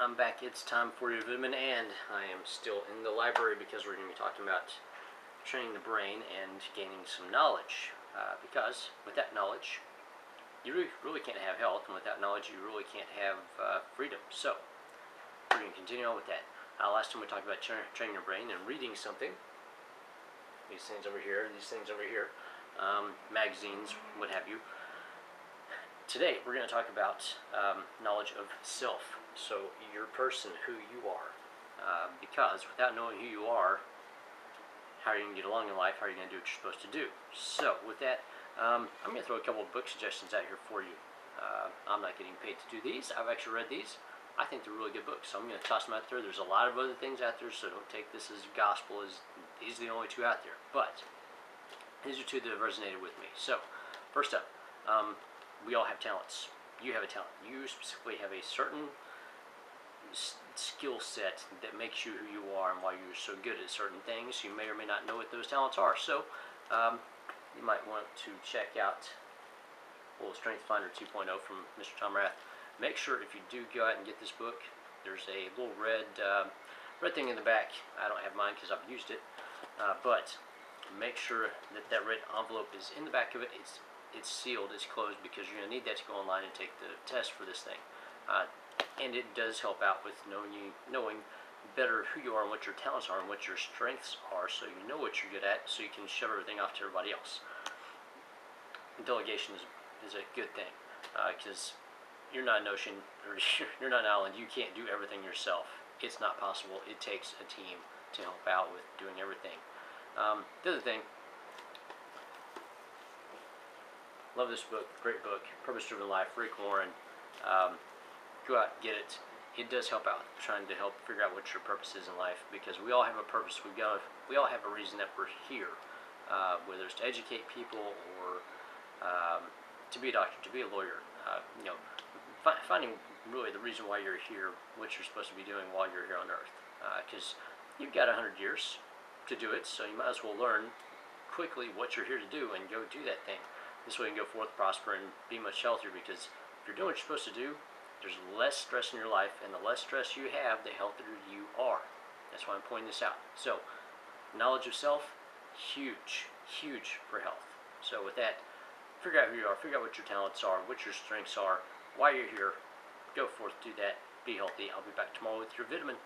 I'm back. It's time for your vitamin, and I am still in the library because we're going to be talking about training the brain and gaining some knowledge. Because with that knowledge, you really can't have health, and without knowledge, you really can't have freedom. So we're going to continue on with that. Last time we talked about training your brain and reading something. These things over here, magazines, what have you. Today we're going to talk about knowledge of self, so your person, who you are, because without knowing who you are, how are you going to get along in life, how are you going to do what you're supposed to do? So with that, I'm going to throw a couple of book suggestions out here for you. I'm not getting paid to do these. I've actually read these. I think they're really good books, so I'm going to toss them out there. There's a lot of other things out there, so don't take this as gospel, as these are the only two out there. But these are two that have resonated with me. So first up, we all have talents. You have a talent. You specifically have a certain skill set that makes you who you are and why you're so good at certain things. You may or may not know what those talents are. So you might want to check out a little Strength Finder 2.0 from Mr. Tom Rath. Make sure if you do go out and get this book, there's a little red thing in the back. I don't have mine because I've used it, but make sure that that red envelope is in the back of it. It's sealed, it's closed, because you're going to need that to go online and take the test for this thing. And it does help out with knowing better who you are and what your talents are and what your strengths are, so you know what you're good at, so you can shove everything off to everybody else. Delegation is a good thing, because you're not an ocean, or you're not an island. You can't do everything yourself. It's not possible. It takes a team to help out with doing everything. The other thing, love this book, great book, Purpose-Driven Life, Rick Warren. Go out and get it. It does help out, trying to help figure out what your purpose is in life, because we all have a purpose. We all have a reason that we're here, whether it's to educate people or to be a doctor, to be a lawyer. Finding really the reason why you're here, what you're supposed to be doing while you're here on Earth, because you've got 100 years to do it, so you might as well learn quickly what you're here to do and go do that thing. This way you can go forth, prosper, and be much healthier, because if you're doing what you're supposed to do, there's less stress in your life, and the less stress you have, the healthier you are. That's why I'm pointing this out. So, knowledge of self, huge, huge for health. So with that, figure out who you are, figure out what your talents are, what your strengths are, why you're here. Go forth, do that, be healthy. I'll be back tomorrow with your vitamin.